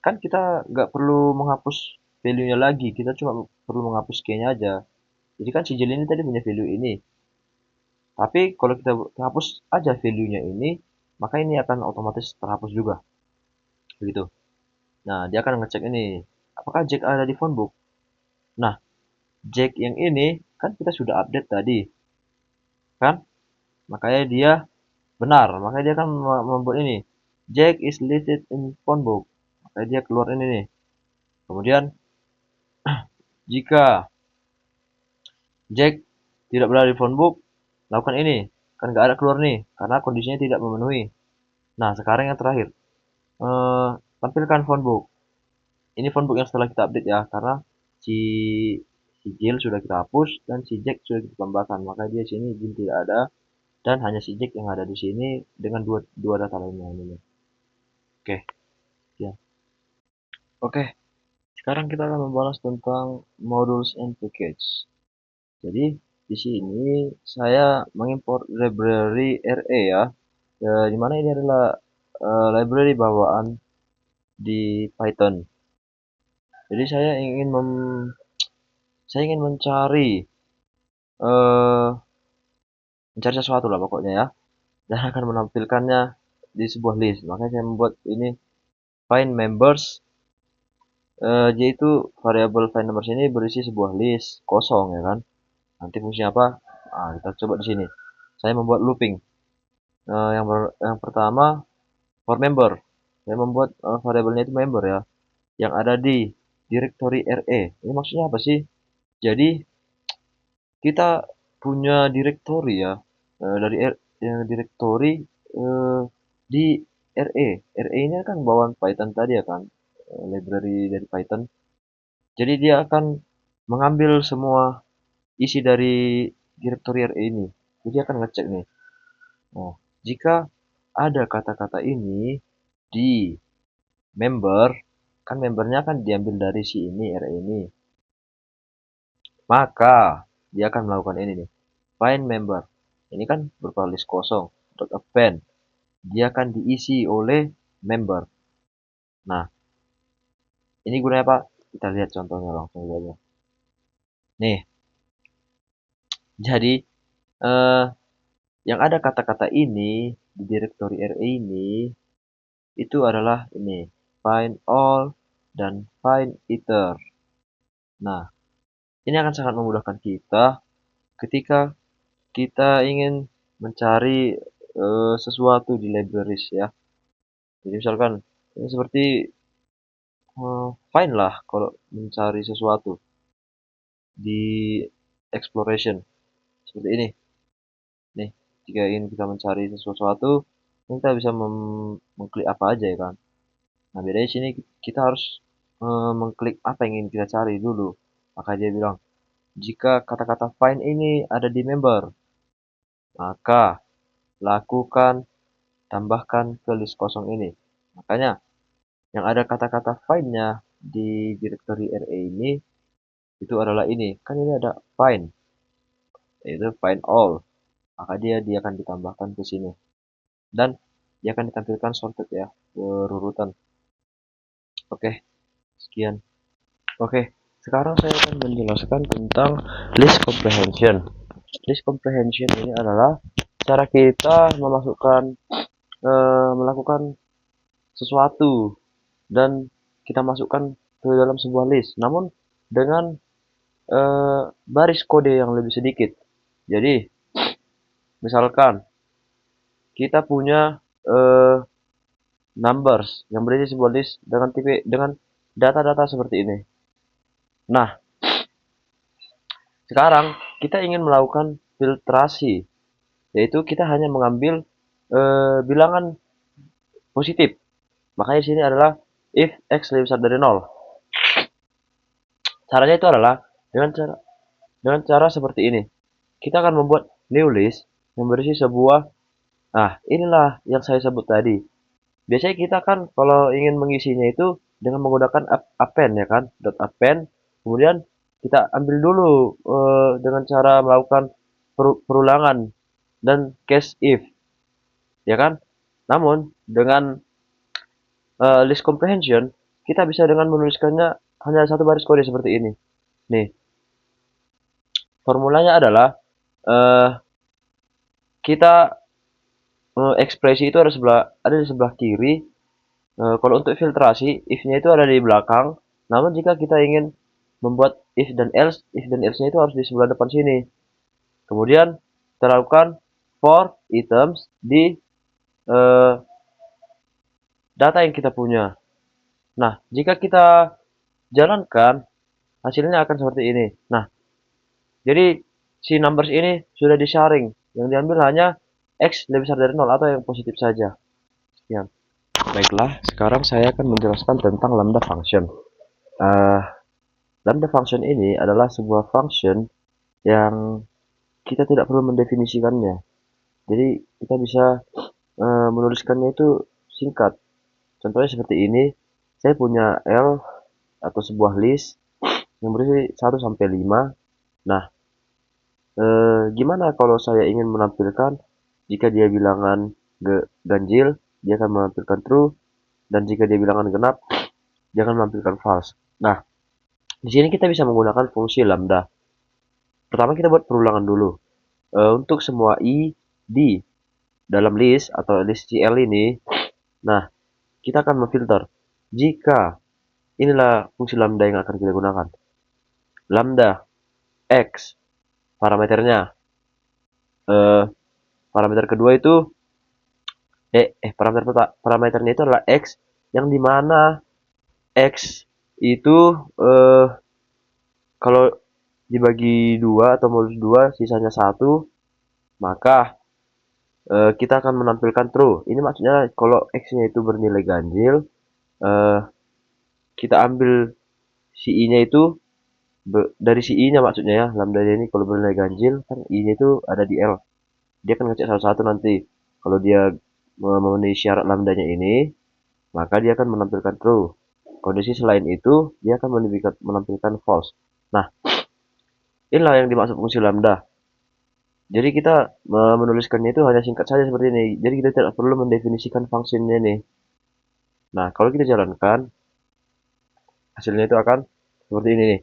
Kan kita nggak perlu menghapus value-nya lagi, kita cuma perlu menghapus key-nya aja. Jadi kan si Jill ini tadi punya value ini. Tapi kalau kita hapus aja value-nya ini, maka ini akan otomatis terhapus juga. Begitu. Nah, dia akan ngecek ini. Apakah Jack ada di phonebook? Nah, Jack yang ini kan kita sudah update tadi. Kan? Makanya dia benar. Makanya dia akan membuat ini. Jack is listed in phonebook. Makanya dia keluar ini nih. Kemudian, jika Jack tidak berada di phonebook, lakukan ini. Kan nggak ada keluar nih. Karena kondisinya tidak memenuhi. Nah, sekarang yang terakhir. Tampilkan phonebook. Ini phonebook yang setelah kita update ya, karena si si Jill sudah kita hapus dan si Jack sudah kita tambahkan. Maka dia sini Jill tidak ada dan hanya si Jack yang ada di sini dengan dua data lainnya ini. Oke, ya. Oke, sekarang kita akan membahas tentang modules and package. Jadi di sini saya mengimport library RA ya. Di mana ini adalah library bawaan di Python. Jadi saya ingin eh, mencari sesuatu lah pokoknya ya, dan akan menampilkannya di sebuah list. Makanya saya membuat ini find members, yaitu variabel find members ini berisi sebuah list kosong ya kan. Nanti fungsinya apa? Nah, kita coba di sini. Saya membuat looping. Yang pertama for member. Saya membuat variabelnya itu member ya, yang ada di directory RE. Ini maksudnya apa sih? Jadi kita punya directory ya, dari directory eh, di RE. RE ini kan bawaan Python tadi ya kan, library dari Python. Jadi dia akan mengambil semua isi dari directory RE ini. Jadi akan ngecek nih. Nah, jika ada kata-kata ini di member, kan membernya kan diambil dari si ini, array ini. Maka dia akan melakukan ini nih, find member. Ini kan berupa list kosong, dot append. Dia akan diisi oleh member. Nah, ini gunanya apa? Kita lihat contohnya langsung saja. Nih, jadi eh, yang ada kata-kata ini di directory array ini itu adalah ini, find all dan find iter. Nah, ini akan sangat memudahkan kita ketika kita ingin mencari sesuatu di libraries ya. Jadi misalkan ini seperti find lah kalau mencari sesuatu di exploration seperti ini. Nih, jika ingin kita mencari sesuatu, kita bisa mengklik apa aja ya kan. Nah, bedanya sini kita harus mengklik apa yang ingin kita cari dulu. Maka dia bilang, jika kata-kata find ini ada di member, maka lakukan tambahkan ke list kosong ini. Makanya yang ada kata-kata find-nya di directory array ini itu adalah ini. Kan ini ada find, yaitu find all. Maka dia akan ditambahkan ke sini. Dan dia akan ditampilkan sorted ya, berurutan. Oke, sekian. Oke, sekarang saya akan menjelaskan tentang list comprehension. List comprehension ini adalah cara kita melakukan sesuatu dan kita masukkan ke dalam sebuah list, namun dengan baris kode yang lebih sedikit. Jadi, misalkan kita punya numbers yang berisi sebuah list dengan data-data seperti ini. Nah, sekarang kita ingin melakukan filtrasi, yaitu kita hanya mengambil bilangan positif. Makanya di sini adalah if x lebih besar dari 0. Caranya itu adalah dengan cara seperti ini. Kita akan membuat new list yang berisi sebuah. Nah, inilah yang saya sebut tadi. Biasanya kita kan kalau ingin mengisinya itu dengan menggunakan append ya kan, dot append. Kemudian kita ambil dulu dengan cara melakukan perulangan dan case if, ya kan? Namun dengan list comprehension kita bisa dengan menuliskannya hanya satu baris kode seperti ini. Nih, formulanya adalah kita ekspresi itu ada di sebelah kiri. Kalau untuk filtrasi, if-nya itu ada di belakang. Namun jika kita ingin membuat if dan else-nya itu harus di sebelah depan sini. Kemudian kita lakukan for items di data yang kita punya. Nah, jika kita jalankan, hasilnya akan seperti ini. Nah, jadi si numbers ini sudah di-sharing. Yang diambil hanya x lebih besar dari 0 atau yang positif saja. Sekian. Baiklah, sekarang saya akan menjelaskan tentang lambda function. Lambda function ini adalah sebuah function yang kita tidak perlu mendefinisikannya. Jadi kita bisa menuliskannya itu singkat. Contohnya seperti ini. Saya punya L atau sebuah list yang berisi 1 sampai 5. Nah, gimana kalau saya ingin menampilkan jika dia bilangan ganjil, dia akan menampilkan true, dan jika dia bilangan genap, dia akan menampilkan false. Nah, di sini kita bisa menggunakan fungsi lambda. Pertama kita buat perulangan dulu. Untuk semua i di dalam list atau list CL ini, nah kita akan memfilter. Jika inilah fungsi lambda yang akan kita gunakan. Lambda x parameternya. Parameter kedua itu parameternya itu adalah x yang dimana x itu kalau dibagi 2 atau modulus 2 sisanya 1, maka kita akan menampilkan true. Ini maksudnya kalau x-nya itu bernilai ganjil, kita ambil si i-nya itu dari si i-nya maksudnya ya, lambda ini kalau bernilai ganjil kan i-nya itu ada di L. Dia akan ngecek satu-satu nanti. Kalau dia memenuhi syarat lambdanya ini, maka dia akan menampilkan true. kondisi selain itu dia akan menampilkan false. Nah, inilah yang dimaksud fungsi lambda. Jadi kita menuliskannya itu hanya singkat saja seperti ini. Jadi kita tidak perlu mendefinisikan fungsinya nih. Nah, kalau kita jalankan, hasilnya itu akan seperti ini nih.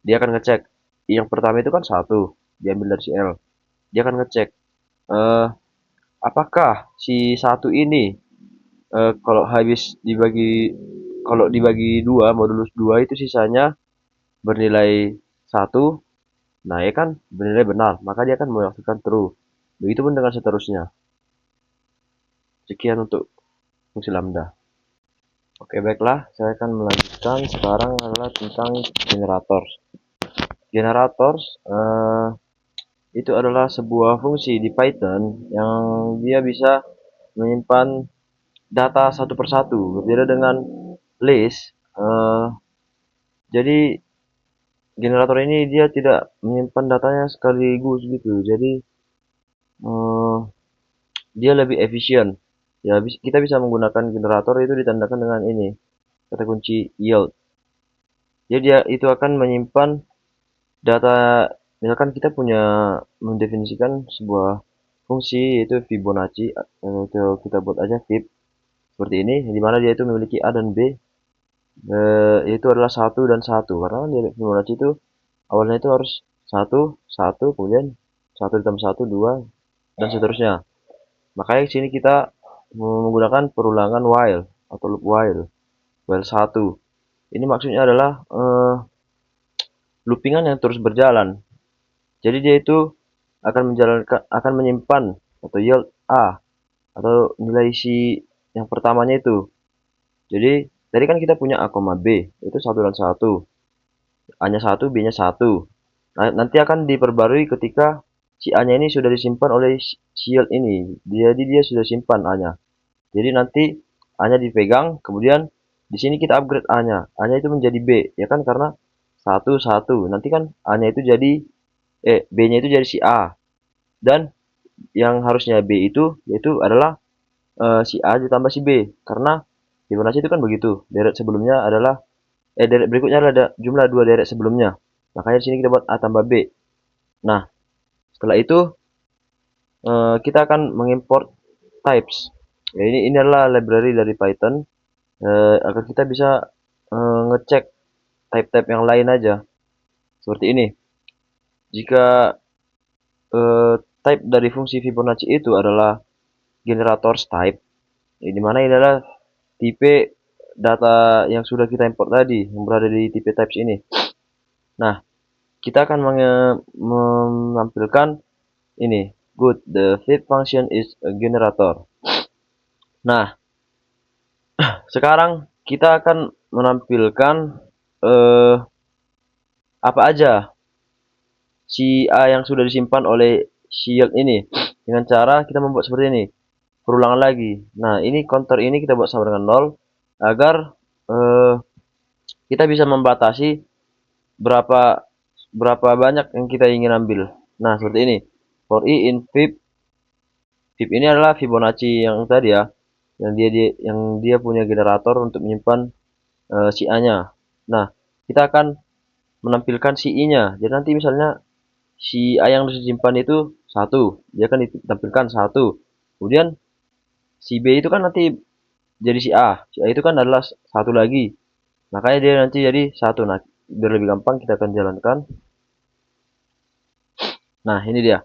Dia akan ngecek. Yang pertama itu kan 1, diambil dari si L. Dia akan ngecek, eh, apakah si 1 ini, kalau habis dibagi 2, modulus 2 itu sisanya bernilai 1. Nah, ya kan bernilai benar, maka dia akan menghasilkan true. Begitupun dengan seterusnya. Sekian untuk fungsi lambda. Oke, baiklah, saya akan melanjutkan sekarang adalah tentang generator. Generator itu adalah sebuah fungsi di Python yang dia bisa menyimpan data satu persatu, berbeda dengan list. Jadi generator ini dia tidak menyimpan datanya sekaligus gitu. Jadi dia lebih efisien. Ya, kita bisa menggunakan generator itu ditandakan dengan ini, kata kunci yield. Jadi dia itu akan menyimpan data. Misalkan kita punya mendefinisikan sebuah fungsi yaitu Fibonacci, atau kita buat aja Fib seperti ini, di mana dia itu memiliki A dan B, yaitu adalah 1 dan 1. Karena dari Fibonacci itu awalnya itu harus 1, 1, kemudian 1 ditambah 1, 2, dan seterusnya. Makanya di sini kita menggunakan perulangan while atau loop while 1. Ini maksudnya adalah loopingan yang terus berjalan. Jadi dia itu akan menyimpan atau yield A atau nilai si yang pertamanya itu. Jadi tadi kan kita punya A, B itu 1 dan 1. A-nya 1, B-nya 1. Nah, nanti akan diperbarui ketika si A-nya ini sudah disimpan oleh si yield ini. Jadi dia sudah simpan A-nya. Jadi nanti A-nya dipegang, kemudian di sini kita upgrade A-nya. A-nya itu menjadi B, ya kan, karena 1, 1. Nanti kan A-nya itu jadi B-nya itu jadi si A. Dan yang harusnya B itu yaitu adalah si A ditambah si B, karena Fibonacci itu kan begitu. Deret sebelumnya adalah deret berikutnya adalah jumlah 2 deret sebelumnya. Makanya di sini kita buat A tambah B. Nah, setelah itu kita akan mengimport types. Ya, ini adalah library dari Python agar kita bisa ngecek type-type yang lain aja. Seperti ini. Jika type dari fungsi Fibonacci itu adalah generators type, di mana ini adalah tipe data yang sudah kita import tadi, yang berada di tipe types ini. Nah, kita akan menampilkan ini, good, the Fib function is a generator. Nah, sekarang kita akan menampilkan apa aja si A yang sudah disimpan oleh shield ini dengan cara kita membuat seperti ini, perulangan lagi. Nah, ini counter ini kita buat sama dengan 0 agar kita bisa membatasi berapa banyak yang kita ingin ambil. Nah, seperti ini. For i in Fib. Fib ini adalah Fibonacci yang tadi ya, yang dia punya generator untuk menyimpan si A-nya. Nah, kita akan menampilkan si I-nya. Jadi nanti misalnya si A yang disimpan itu 1, dia akan ditampilkan 1. Kemudian si B itu kan nanti jadi si A. Si A itu kan adalah 1 lagi. Makanya dia nanti jadi 1. Nah, biar lebih gampang kita akan jalankan. Nah, ini dia.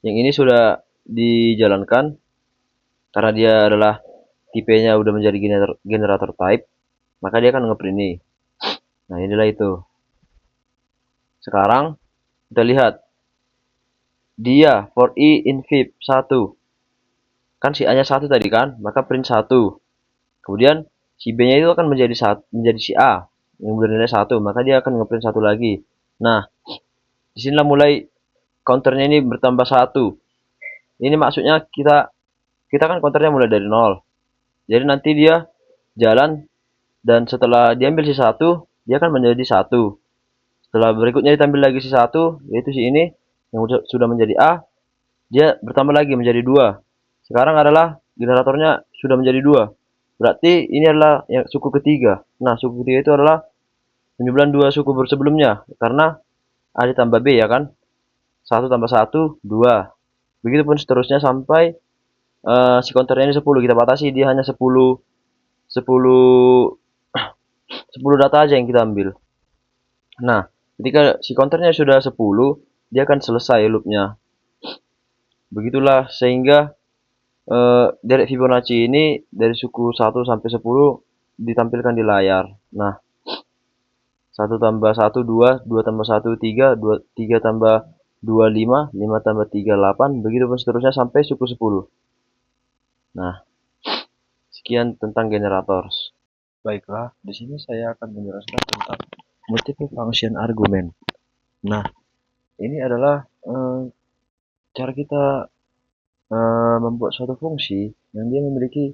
Yang ini sudah dijalankan karena dia adalah tipenya udah menjadi generator type, maka dia akan ngeprint ini. Nah, inilah itu. Sekarang kita lihat dia for i in Fib 1. Kan si A-nya 1 tadi kan, maka print 1. Kemudian si B-nya itu akan menjadi si A yang bernilai 1, maka dia akan ngeprint 1 lagi. Nah, disinilah mulai counternya ini bertambah 1. Ini maksudnya kita kan counternya mulai dari 0. Jadi nanti dia jalan dan setelah diambil si 1, dia akan menjadi 1. Setelah berikutnya diambil lagi si 1, yaitu si ini yang sudah menjadi A, dia bertambah lagi menjadi 2. Sekarang adalah generatornya sudah menjadi 2. Berarti ini adalah yang suku ketiga. Nah, suku ketiga itu adalah penjumlahan dua suku sebelumnya. Karena A ditambah B ya kan. Satu tambah satu 2. Begitupun seterusnya sampai si counternya ini 10. Kita batasi dia hanya 10 10 10 data aja yang kita ambil. Nah, ketika si counternya sudah 10, dia akan selesai loopnya. Begitulah sehingga derek Fibonacci ini dari suku 1 sampai 10 ditampilkan di layar. Nah, 1 tambah 1 2, 2 tambah 1 3, 2 3 tambah 2 5, 5 tambah 3 8, begitu pun seterusnya sampai suku 10. Nah, sekian tentang generator. Baiklah, di sini saya akan menjelaskan tentang multiple function argument. Nah, ini adalah cara kita membuat suatu fungsi yang dia memiliki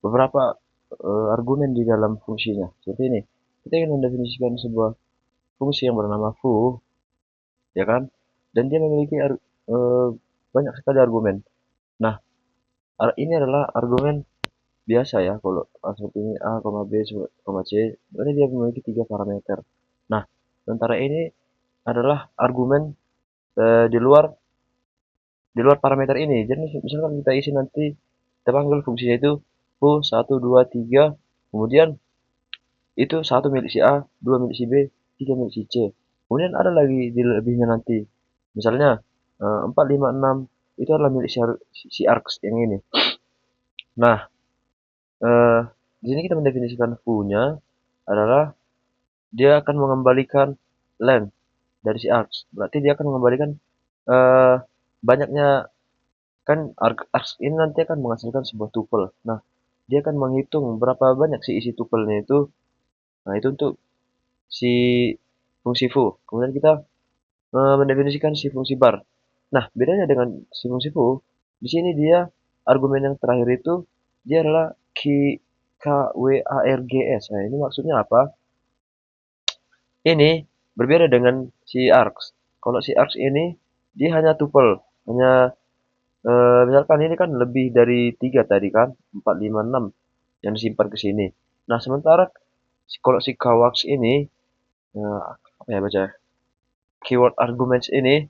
beberapa argumen di dalam fungsinya. Seperti ini, kita ingin mendefinisikan sebuah fungsi yang bernama foo, ya kan? Dan dia memiliki banyak sekali argumen. Nah, ini adalah argumen biasa ya, kalau seperti ini A, B, C, berarti dia memiliki 3 parameter. Nah, sementara ini adalah argumen di luar parameter ini. Jadi misalkan kita isi nanti, kita panggil fungsinya itu foo 1 2 3, kemudian itu 1 milik si A, 2 milik si B, 3 milik si C. Kemudian ada lagi di lebihnya nanti. Misalnya 4 5 6 itu adalah milik si arcs yang ini. Nah, eh, di sini kita mendefinisikan foo-nya adalah dia akan mengembalikan length dari si arcs. Berarti dia akan mengembalikan eh, banyaknya, kan arcs ini nanti akan menghasilkan sebuah tuple. Nah, dia akan menghitung berapa banyak si isi tuplenya itu. Nah, itu untuk si fungsi foo. Kemudian kita mendefinisikan si fungsi bar. Nah, bedanya dengan si fungsi foo, di sini dia argumen yang terakhir itu dia adalah KWARGS. Nah, ini maksudnya apa? Ini berbeda dengan si arcs. Kalau si arcs ini dia hanya tuple, hanya misalkan ini kan lebih dari 3 tadi kan, 4 5 6 yang disimpan ke sini. Nah, sementara kalau si KWARGS ini apa ya baca? Keyword arguments ini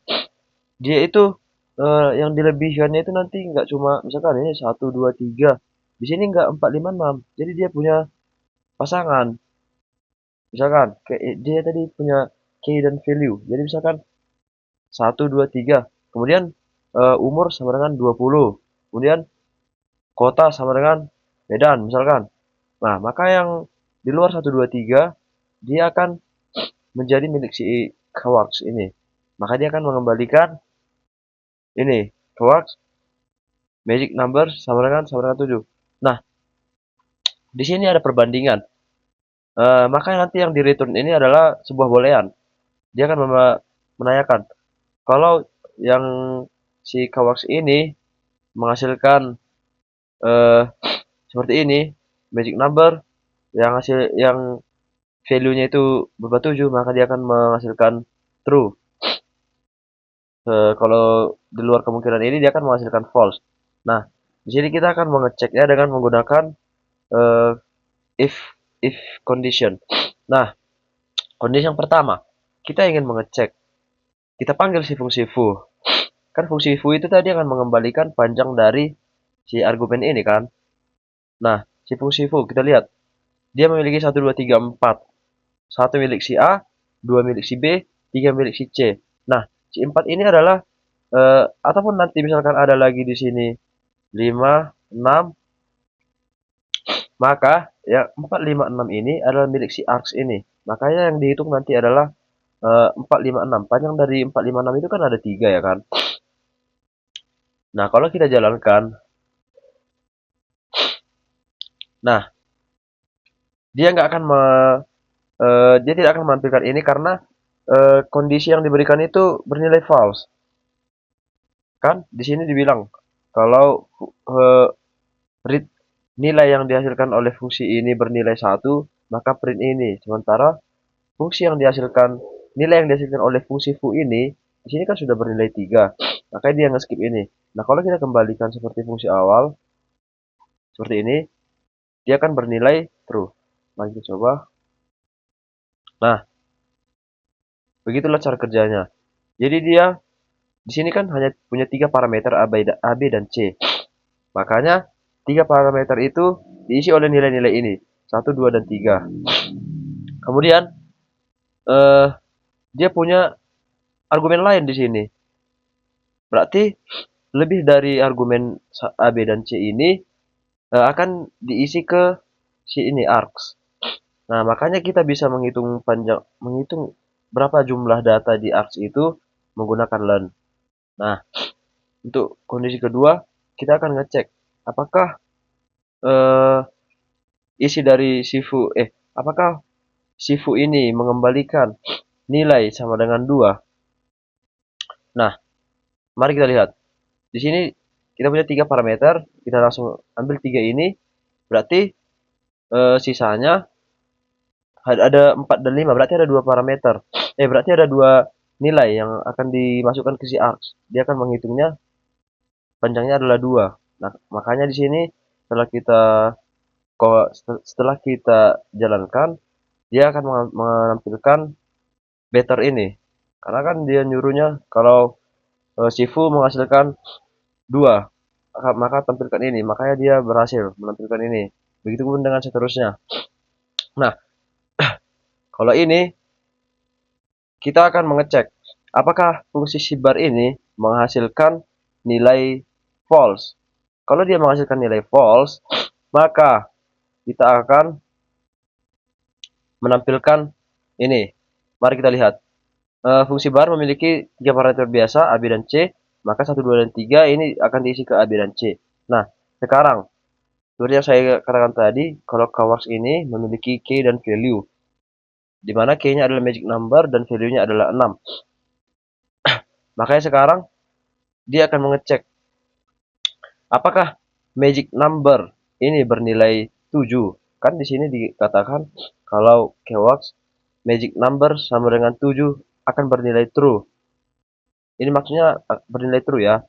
dia itu yang dilebihkannya itu nanti nggak cuma misalkan ini 1 2 3, di sini nggak 4 5 6, jadi dia punya pasangan. Misalkan kayak dia tadi punya key dan value, jadi misalkan 1 2 3, kemudian umur sama dengan 20, kemudian kota sama dengan Medan misalkan. Nah, maka yang di luar 1 2 3 dia akan menjadi milik si Kawax ini, maka dia akan mengembalikan ini Kawax magic number sama dengan 7. Nah, di sini ada perbandingan. Maka nanti yang di return ini adalah sebuah boolean. Dia akan menanyakan kalau yang si Kawax ini menghasilkan uh, seperti ini magic number yang value-nya itu berubah 7, maka dia akan menghasilkan true. Kalau di luar kemungkinan ini dia akan menghasilkan false. Nah, di sini kita akan mengeceknya dengan menggunakan uh, if if condition. Nah, kondisi yang pertama, kita ingin mengecek. Kita panggil si fungsi foo. Kan fungsi foo itu tadi akan mengembalikan panjang dari si argumen ini kan. Nah, si fungsi foo kita lihat. Dia memiliki 1 2 3 4. 1 milik si A, 2 milik si B, 3 milik si C. Nah, si 4 ini adalah ataupun nanti misalkan ada lagi di sini 5 6, maka ya 4 5 6 ini adalah milik si arcs ini. Makanya yang dihitung nanti adalah 4 5 6. Panjang dari 4 5 6 itu kan ada 3 ya kan. Nah, kalau kita jalankan, nah dia nggak akan dia tidak akan menampilkan ini karena kondisi yang diberikan itu bernilai false. Kan di sini dibilang kalau read nilai yang dihasilkan oleh fungsi ini bernilai 1, maka print ini. Sementara fungsi yang dihasilkan nilai yang dihasilkan oleh fungsi foo ini di sini kan sudah bernilai 3, maka dia nge-skip ini. Nah, kalau kita kembalikan seperti fungsi awal seperti ini, dia akan bernilai true. Mari kita coba. Nah, begitulah cara kerjanya. Jadi dia di sini kan hanya punya 3 parameter A, B, dan C. Makanya 3 parameter itu diisi oleh nilai-nilai ini, 1, 2, dan 3. Kemudian dia punya argumen lain di sini. Berarti lebih dari argumen A, B, dan C ini akan diisi ke si ini args. Nah, makanya kita bisa menghitung berapa jumlah data di args itu menggunakan learn. Nah, untuk kondisi kedua, kita akan ngecek apakah eh, isi dari apakah Sifu ini mengembalikan nilai sama dengan 2. Nah, mari kita lihat. Di sini kita punya 3 parameter, kita langsung ambil 3 ini, berarti sisanya ada 4 dan 5, berarti ada 2 parameter. Berarti ada 2 nilai yang akan dimasukkan ke si args. Dia akan menghitungnya panjangnya adalah 2. Nah, makanya di sini setelah kita jalankan, dia akan menampilkan better ini. Karena kan dia nyuruhnya kalau Sifu menghasilkan 2, maka tampilkan ini. Makanya dia berhasil menampilkan ini. Begitupun dengan seterusnya. Nah, kalau ini kita akan mengecek apakah fungsi sibar ini menghasilkan nilai false. Kalau dia menghasilkan nilai false, maka kita akan menampilkan ini. Mari kita lihat. Fungsi bar memiliki 3 parameter biasa, A, B, dan C. Maka 1, 2, dan 3 ini akan diisi ke A, B, dan C. Nah, sekarang seperti yang saya katakan tadi, kalau Kawas ini memiliki key dan value, di mana key-nya adalah magic number dan value-nya adalah 6. Makanya sekarang dia akan mengecek apakah magic number ini bernilai 7. Kan di sini dikatakan kalau Kawas magic number sama dengan 7 akan bernilai true. Ini maksudnya bernilai true ya.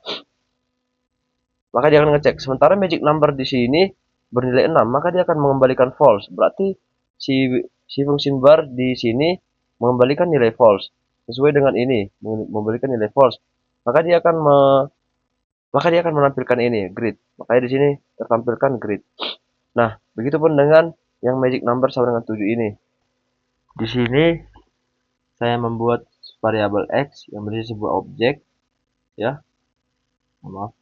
Maka dia akan ngecek. Sementara magic number di sini bernilai 6, maka dia akan mengembalikan false. Berarti si fungsi bar di sini mengembalikan nilai false. Sesuai dengan ini, mengembalikan nilai false. Maka dia akan menampilkan ini, grid. Makanya di sini tertampilkan grid. Nah, begitupun dengan yang magic number sama dengan 7 ini. Di sini saya membuat variabel x yang berisi sebuah objek, ya. Maaf.